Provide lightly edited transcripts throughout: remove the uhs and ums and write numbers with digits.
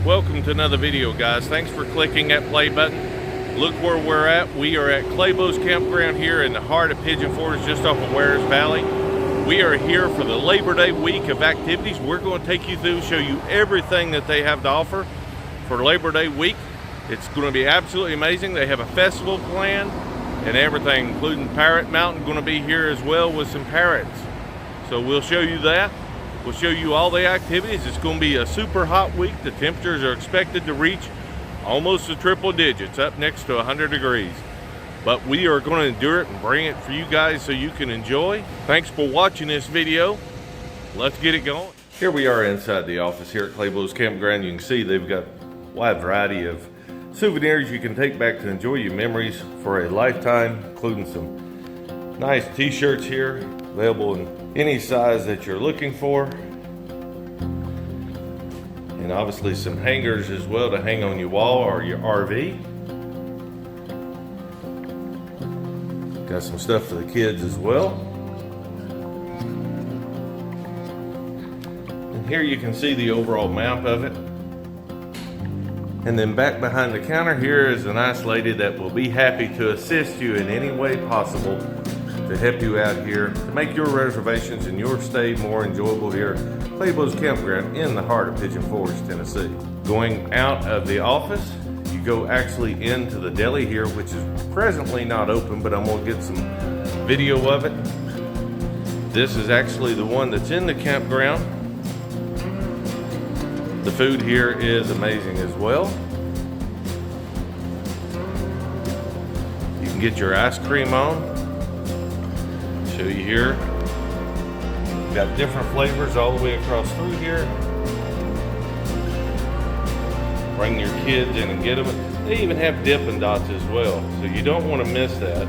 Welcome to another video, guys. Thanks for clicking that play button. Look where we're at. We are at Clabouggh's Campground here in the heart of Pigeon Forge, just off of Wares Valley. We are here for the Labor Day week of activities. We're going to take you through, show you everything that they have to offer for Labor Day week. It's going to be absolutely amazing. They have a festival planned and everything, including Parrot Mountain going to be here as well with some parrots. So we'll show you that. We'll show you all the activities. It's going to be a super hot week. The temperatures are expected to reach almost the triple digits, up next to 100 degrees. But we are going to endure it and bring it for you guys so you can enjoy. Thanks for watching this video. Let's get it going. Here we are inside the office here at Clabouggh's Campground. You can see they've got a wide variety of souvenirs you can take back to enjoy your memories for a lifetime, including some nice t-shirts here, available in any size that you're looking for. And obviously some hangers as well to hang on your wall or your RV. Got some stuff for the kids as well. And here you can see the overall map of it. And then back behind the counter here is a nice lady that will be happy to assist you in any way possible to help you out here, to make your reservations and your stay more enjoyable here at Clabouggh's Campground in the heart of Pigeon Forge, Tennessee. Going out of the office, you go actually into the deli here, which is presently not open, but I'm gonna get some video of it. This is actually the one that's in the campground. The food here is amazing as well. You can get your ice cream on. Show you here. Got different flavors all the way across through here. Bring your kids in and get them. They even have Dippin' Dots as well, so you don't want to miss that.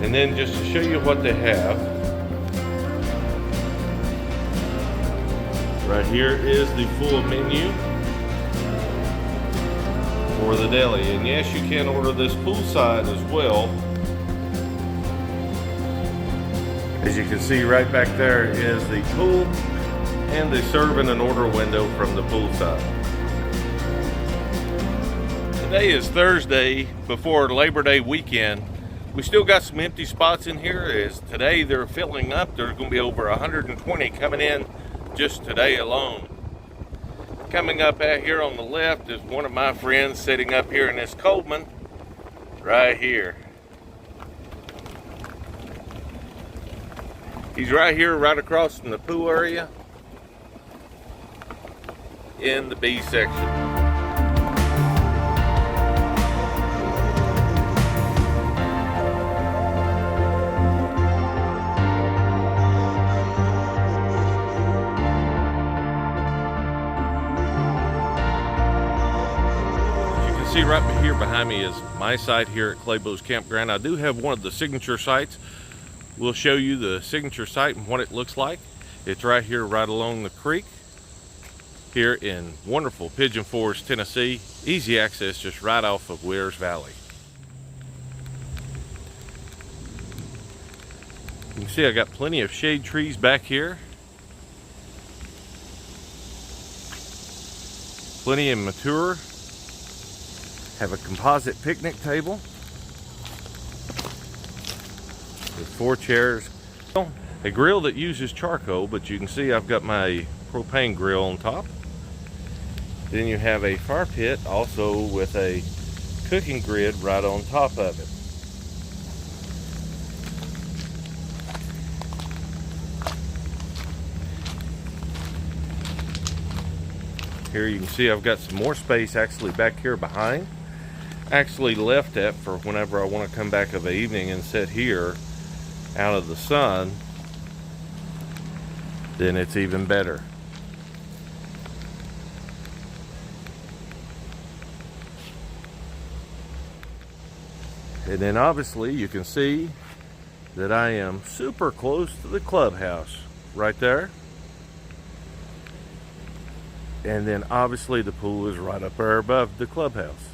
And then just to show you what they have, right here is the full menu for the deli. And yes, you can order this poolside as well. As you can see right back there is the pool and the serve and an order window from the pool side. Today is Thursday before Labor Day weekend. We still got some empty spots in here, as today they're filling up. There's going to be over 120 coming in just today alone. Coming up out here on the left is one of my friends sitting up here in this Coleman right here. He's right here, right across from the pool area in the B section. As you can see right here behind me is my site here at Clabouggh's Campground. I do have one of the signature sites. We'll show you the signature site and what it looks like. It's right here, right along the creek, here in wonderful Pigeon Forge, Tennessee. Easy access, just right off of Wares Valley. You can see I got plenty of shade trees back here. Plenty and mature. Have a composite picnic table. With 4 chairs, a grill that uses charcoal, but you can see I've got my propane grill on top. Then you have a fire pit also with a cooking grid right on top of it. Here you can see I've got some more space actually back here behind. Actually left that for whenever I want to come back of the evening and sit here out of the sun, then it's even better. And then obviously you can see that I am super close to the clubhouse right there. And then obviously the pool is right up there above the clubhouse.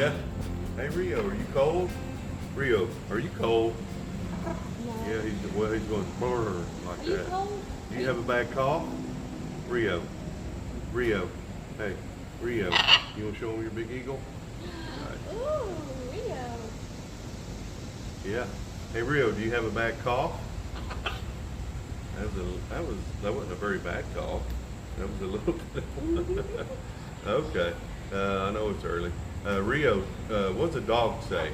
Yeah. Hey Rio, are you cold? Rio, are you cold? No. Yeah, he's going brr like Are you that. cold? Do you have a bad cough? Rio. Rio. Hey, Rio. You want to show him your big eagle? Right. Ooh, Rio. Yeah. Hey Rio, do you have a bad cough? That wasn't a very bad cough. That was a little bit. Okay. I know it's early. Rio, what's a dog say?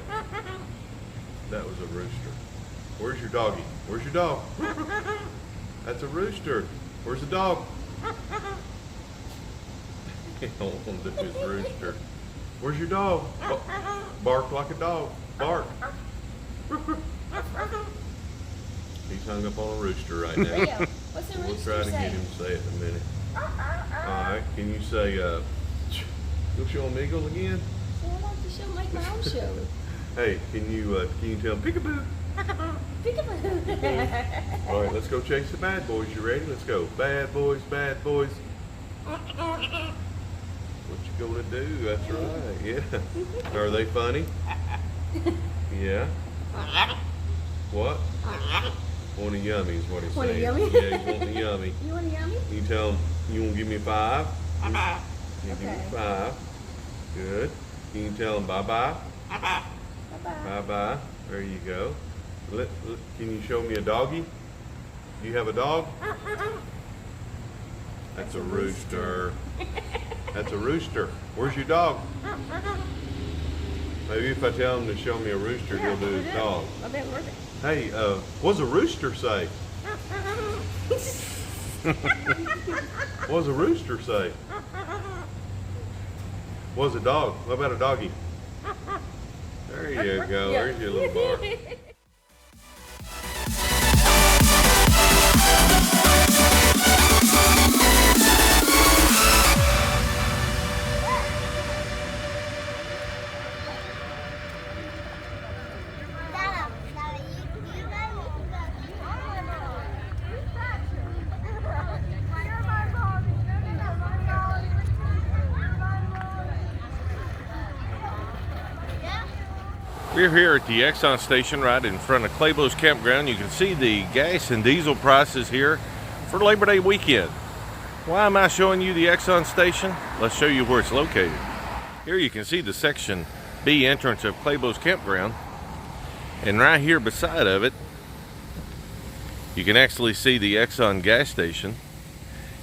That was a rooster. Where's your doggy? Where's your dog? That's a rooster. Where's the dog? He don't want to do his rooster. Where's your dog? Bark like a dog. Bark. He's hung up on a rooster right now. Rio, what's the We'll rooster try to say? get him to say it in a minute. Alright, can you say, you'll show him eagle again? So I like to show, make my own show. Hey, can you tell him peekaboo? Peekaboo. Alright, let's go chase the bad boys. You ready? Let's go. Bad boys, bad boys. What you gonna do? That's right, yeah. Are they funny? Yeah. What? Want a yummy is what he's Want a saying. yummy? Yeah, he's wanting a yummy. You want a yummy? You tell him, you want to give me 5? You Okay. give me 5. Good. Can you tell him bye-bye? Bye-bye. Bye-bye. There you go. Can you show me a doggy? Do you have a dog? That's a rooster. That's a rooster. Where's your dog? Maybe if I tell him to show me a rooster, he'll do his dog. I bet worth it. Hey, what's a rooster say? What's a rooster say? What's a dog? What about a doggy? There you go. There's your little bar. We're here at the Exxon station right in front of Clabouggh's Campground. You can see the gas and diesel prices here for Labor Day weekend. Why am I showing you the Exxon station? Let's show you where it's located. Here you can see the Section B entrance of Clabouggh's Campground. And right here beside of it, you can actually see the Exxon gas station.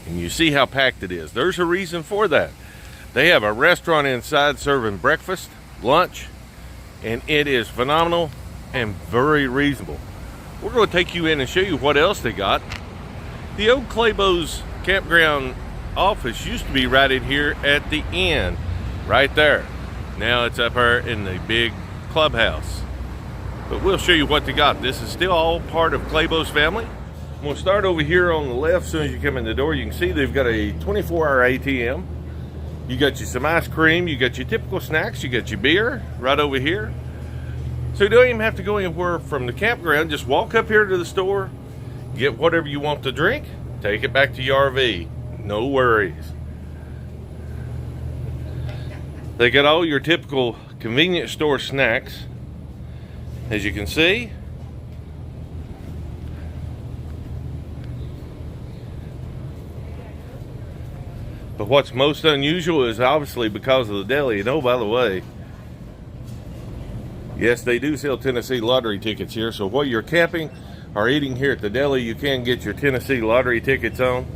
And you see how packed it is. There's a reason for that. They have a restaurant inside serving breakfast, lunch, and it is phenomenal and very reasonable. We're going to take you in and show you what else they got. The old Clabouggh's Campground office used to be right in here at the end, right there. Now it's up here in the big clubhouse. But we'll show you what they got. This is still all part of Clabouggh's family. We'll start over here on the left. As soon as you come in the door, you can see they've got a 24-hour ATM. You got you some ice cream, you got your typical snacks, you got your beer right over here. So you don't even have to go anywhere from the campground. Just walk up here to the store, get whatever you want to drink, take it back to your RV. No worries. They got all your typical convenience store snacks, as you can see. But what's most unusual is obviously because of the deli. And oh, by the way, yes, they do sell Tennessee lottery tickets here. So while you're camping or eating here at the deli, you can get your Tennessee lottery tickets on.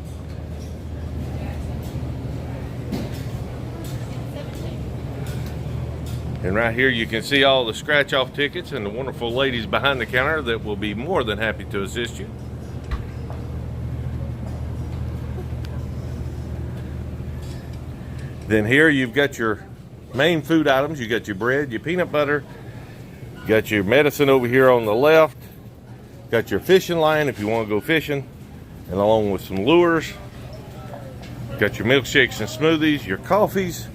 And right here you can see all the scratch-off tickets and the wonderful ladies behind the counter that will be more than happy to assist you. Then here you've got your main food items. You got your bread, your peanut butter, got your medicine over here on the left, got your fishing line if you want to go fishing, and along with some lures. Got your milkshakes and smoothies, your coffees,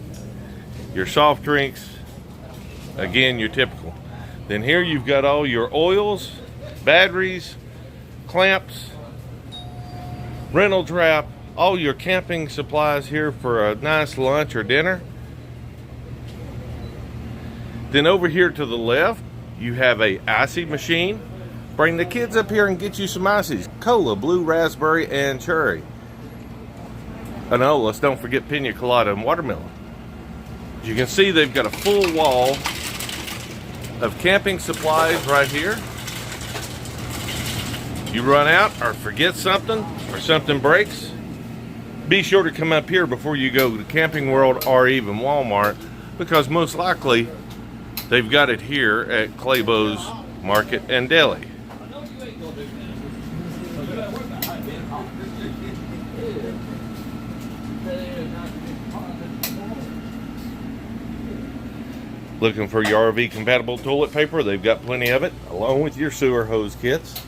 your soft drinks, again your typical. Then here you've got all your oils, batteries, clamps, rental wrap, all your camping supplies here for a nice lunch or dinner. Then over here to the left, you have a icy machine. Bring the kids up here and get you some ices. Cola, blue raspberry, and cherry. Oh no, let's don't forget pina colada and watermelon. As you can see, they've got a full wall of camping supplies right here. You run out or forget something or something breaks, be sure to come up here before you go to Camping World or even Walmart, because most likely they've got it here at Clabough's Market and Deli. Looking for your RV compatible toilet paper? They've got plenty of it, along with your sewer hose kits.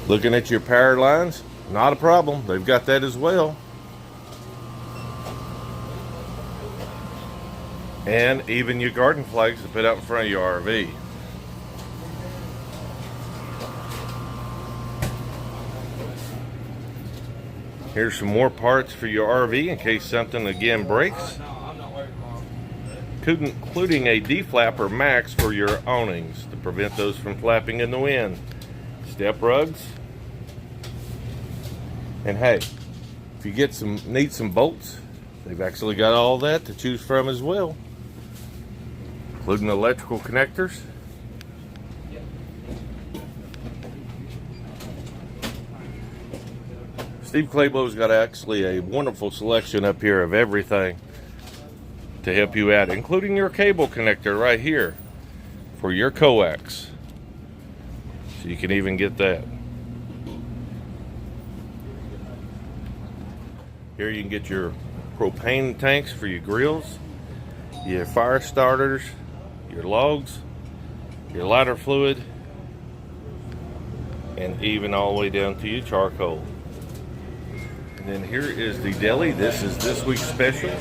Looking at your power lines? Not a problem. They've got that as well. And even your garden flags to put out in front of your RV. Here's some more parts for your RV in case something again breaks, including a D-flapper max for your awnings to prevent those from flapping in the wind. Step rugs. And hey, if you need some bolts, they've actually got all that to choose from as well, including electrical connectors. Steve Clabough's got actually a wonderful selection up here of everything to help you out, including your cable connector right here for your coax. So you can even get that. Here you can get your propane tanks for your grills, your fire starters, your logs, your lighter fluid, and even all the way down to your charcoal. And then here is the Deli. This is this week's special.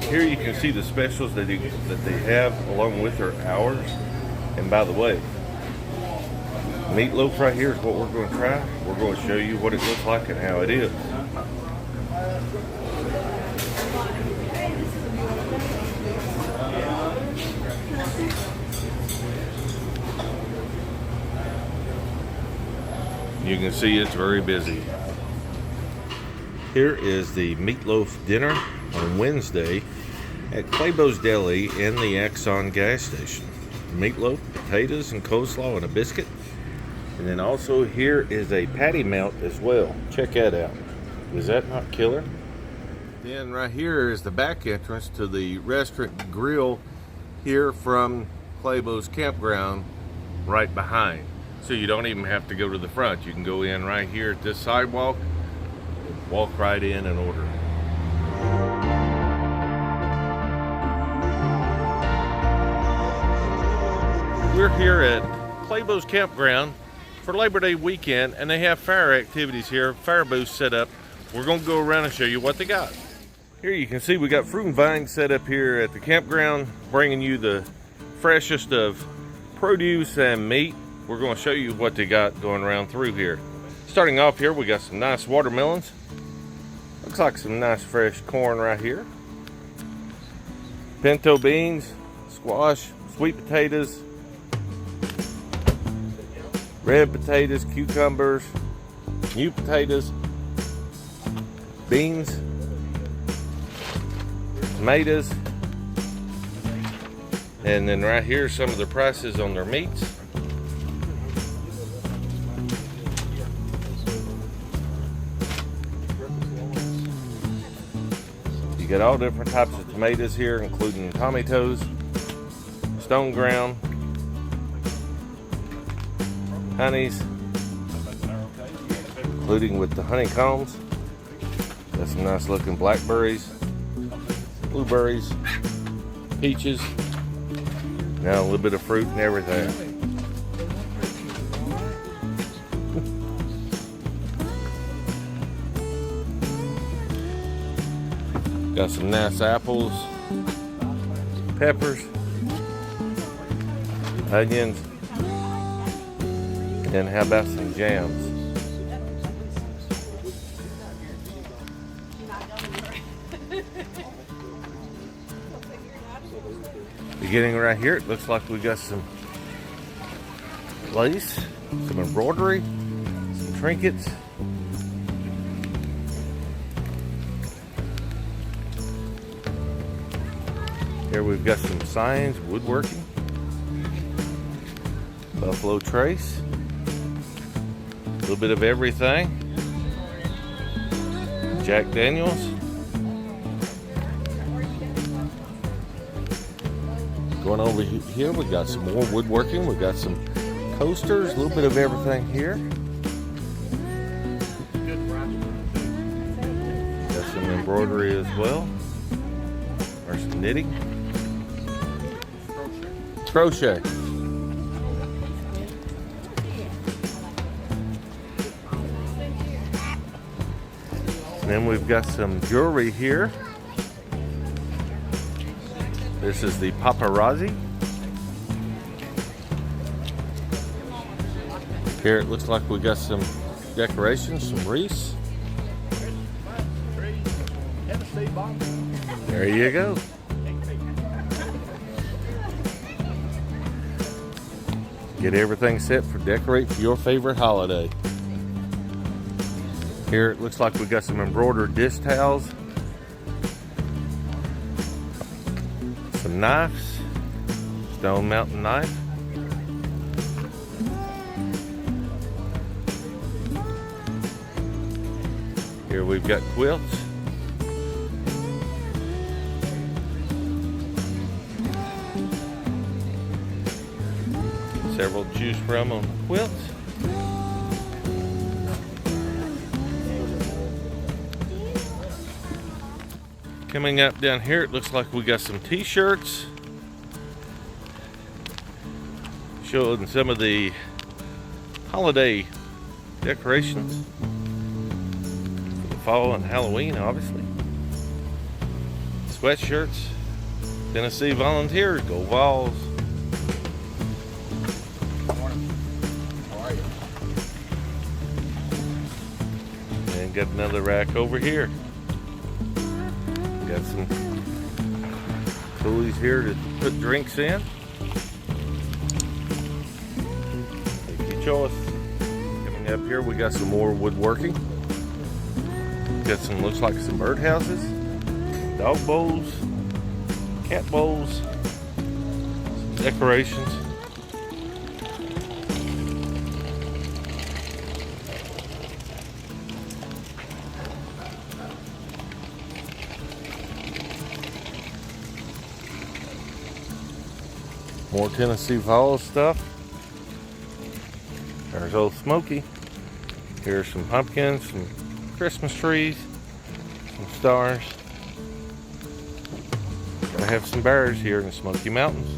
Here you can see the specials that they have along with their hours. And by the way, meatloaf right here is what we're going to try. We're going to show you what it looks like and how it is. You can see it's very busy. Here is the meatloaf dinner on Wednesday at Clabough's Deli in the Exxon gas station. Meatloaf, potatoes, and coleslaw and a biscuit. And then also here is a patty melt as well. Check that out. Is that not killer? Then right here is the back entrance to the restaurant grill here from Clabough's Campground right behind. So you don't even have to go to the front. You can go in right here at this sidewalk, walk right in and order. We're here at Clabough's Campground for Labor Day weekend, and they have fire activities here, fire booths set up. We're going to go around and show you what they got. Here you can see we got fruit and vines set up here at the campground, bringing you the freshest of produce and meat. We're going to show you what they got going around through here. Starting off here, we got some nice watermelons. Looks like some nice fresh corn right here. Pinto beans, squash, sweet potatoes, red potatoes, cucumbers, new potatoes, beans, tomatoes, and then right here some of the prices on their meats. You got all different types of tomatoes here, including tomatoes, stone ground, honeys, including with the honeycombs. Got some nice looking blackberries, blueberries, peaches. Now a little bit of fruit and everything. Got some nice apples, peppers, onions, and how about some jams? Beginning right here, it looks like we got some lace, some embroidery, some trinkets. Here we've got some signs, woodworking, buffalo trace, a little bit of everything, Jack Daniels. Going over here, we got some more woodworking. We got some coasters, a little bit of everything here. Got some embroidery as well, or some knitting, crochet. And then we've got some jewelry here. This is the paparazzi. Here it looks like we got some decorations, some wreaths. There you go. Get everything set for decorate for your favorite holiday. Here it looks like we got some embroidered dish towels. Some knives, Stone Mountain knife. Here we've got quilts. Several to choose from on the quilts. Coming up down here, it looks like we got some t-shirts showing some of the holiday decorations for the fall and Halloween, obviously. Sweatshirts, Tennessee Volunteers, go Vols. Good morning. How are you? And got another rack over here. Got some coolies here to put drinks in. Take your choice. Coming up here, we got some more woodworking. Got some, looks like some birdhouses, dog bowls, cat bowls, some decorations. More Tennessee Falls stuff. There's old Smoky. Here's some pumpkins, some Christmas trees, some stars. Gotta have some bears here in the Smoky Mountains.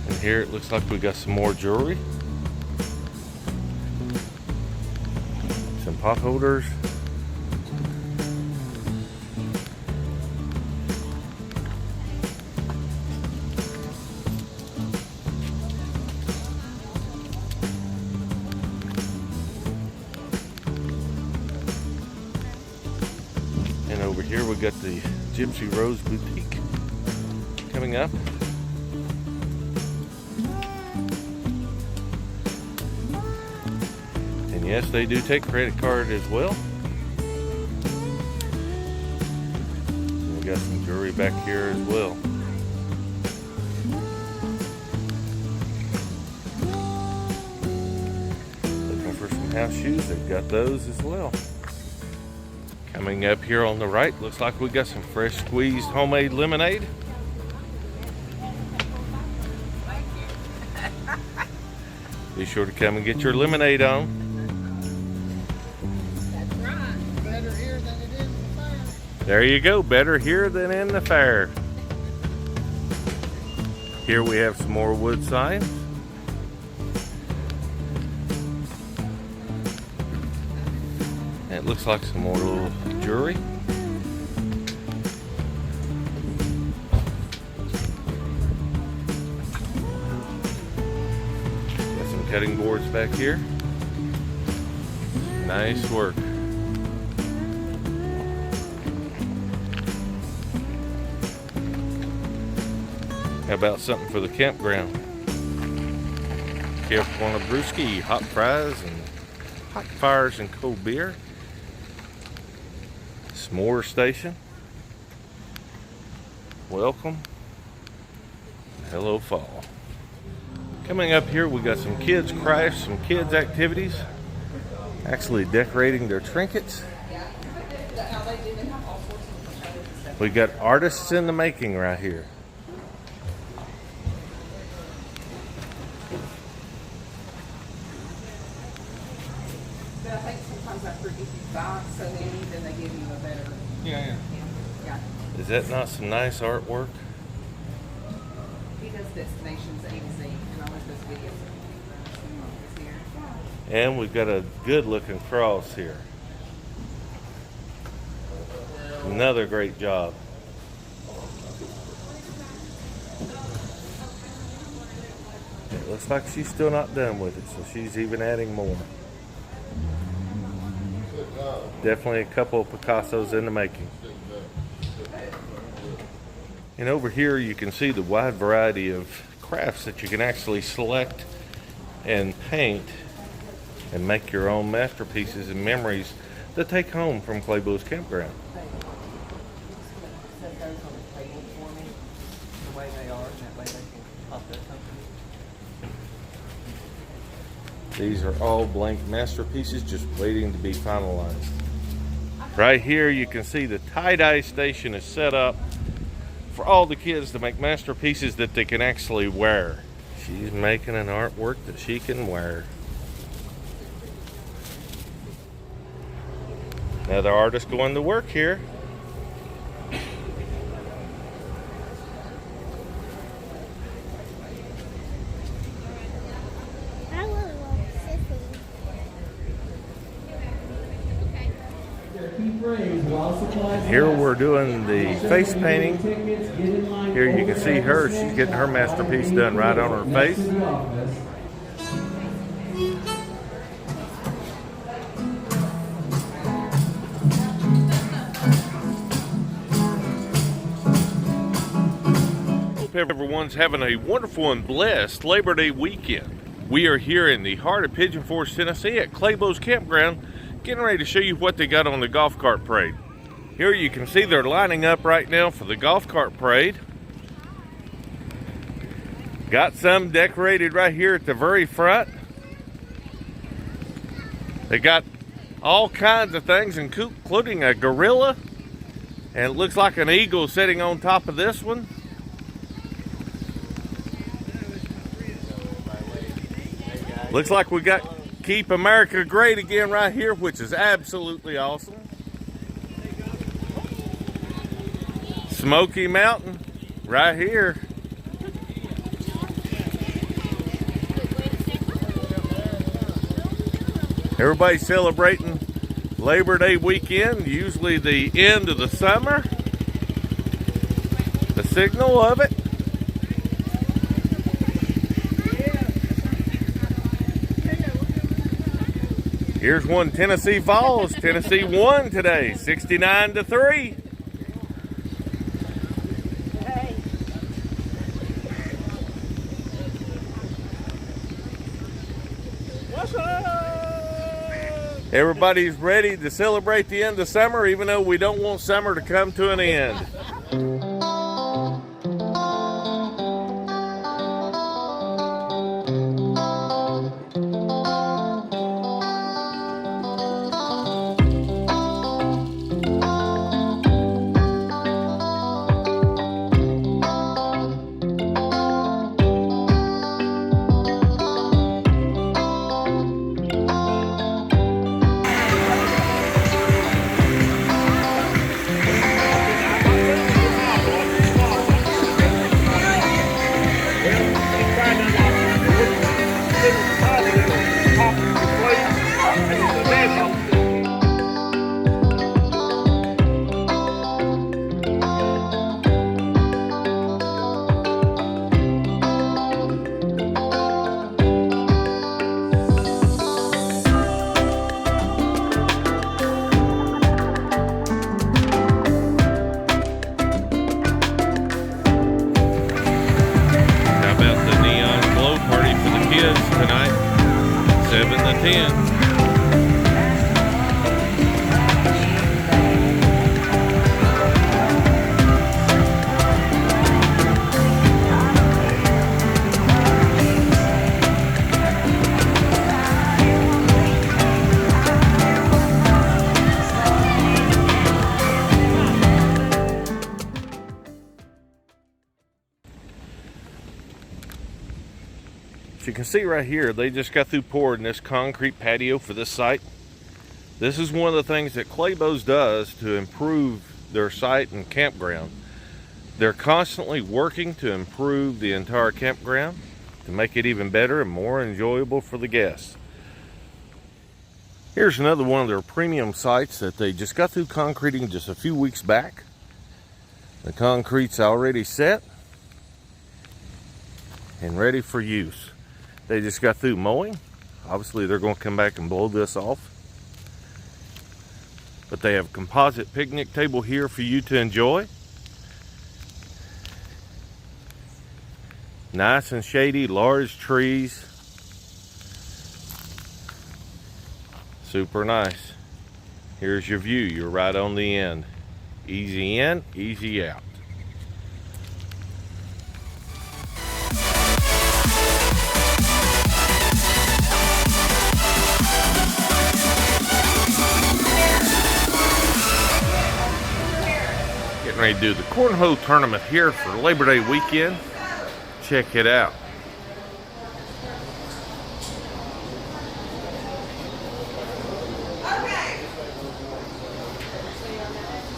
And here it looks like we got some more jewelry. Some pot holders. And over here we got the Gypsy Rose Boutique coming up. And yes, they do take credit card as well. And we got some jewelry back here as well. Looking for some house shoes, they've got those as well. Coming up here on the right, looks like we got some fresh squeezed homemade lemonade. Be sure to come and get your lemonade on. That's right. Better here than it is in the fair. There you go, better here than in the fair. Here we have some more wood signs. It looks like some more little jewelry. Got some cutting boards back here. Nice work. How about something for the campground? If you want a brewski, hot fries, and hot fires and cold beer. S'more station. Welcome. Hello, fall. Coming up here, we got some kids' crafts, some kids' activities. Actually decorating their trinkets. We got artists in the making right here. But I think sometimes after if you buy so many, then they give you a better. Yeah. Is that not some nice artwork? He does destinations A to Z, and I like those videos. Here. And we've got a good looking cross here. Another great job. It looks like she's still not done with it, so she's even adding more. Definitely a couple of Picassos in the making. And over here you can see the wide variety of crafts that you can actually select and paint and make your own masterpieces and memories to take home from Clabough's Campground. Set those on the table for me, the way they are, and that way they can pop their company. These are all blank masterpieces just waiting to be finalized. Right here you can see the tie-dye station is set up for all the kids to make masterpieces that they can actually wear. She's making an artwork that she can wear. Another artist going to work here. I really love Sissy. Here we're doing the face painting. Here you can see her. She's getting her masterpiece done right on her face. Hope everyone's having a wonderful and blessed Labor Day weekend. We are here in the heart of Pigeon Forge, Tennessee at Clabough's Campground, getting ready to show you what they got on the golf cart parade. Here you can see they're lining up right now for the golf cart parade. Got some decorated right here at the very front. They got all kinds of things, including a gorilla, and it looks like an eagle sitting on top of this one. Looks like we got Keep America Great again right here, which is absolutely awesome. Smoky Mountain right here. Everybody's celebrating Labor Day weekend, usually the end of the summer. The signal of it. Here's one Tennessee Falls. Tennessee won today, 69-3. Everybody's ready to celebrate the end of summer, even though we don't want summer to come to an end. is tonight, 7 to 10. You can see right here, they just got through pouring this concrete patio for this site. This is one of the things that Clabough's does to improve their site and campground. They're constantly working to improve the entire campground to make it even better and more enjoyable for the guests. Here's another one of their premium sites that they just got through concreting just a few weeks back. The concrete's already set and ready for use. They just got through mowing. Obviously they're going to come back and blow this off. But they have a composite picnic table here for you to enjoy. Nice and shady, large trees. Super nice. Here's your view. You're right on the end. Easy in, easy out. Ready to do the cornhole tournament here for Labor Day weekend. Check it out. Okay.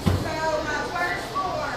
So my first score.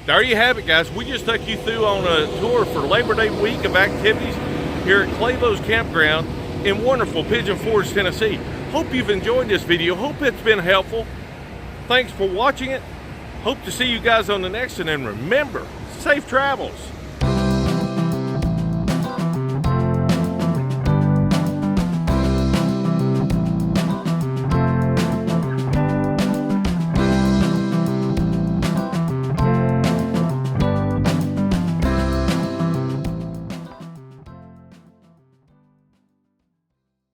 There you have it, guys. We just took you through on a tour for Labor Day week of activities here at Clabough's Campground in wonderful Pigeon Forge, Tennessee. Hope you've enjoyed this video. Hope it's been helpful. Thanks for watching it. Hope to see you guys on the next one. And remember, safe travels.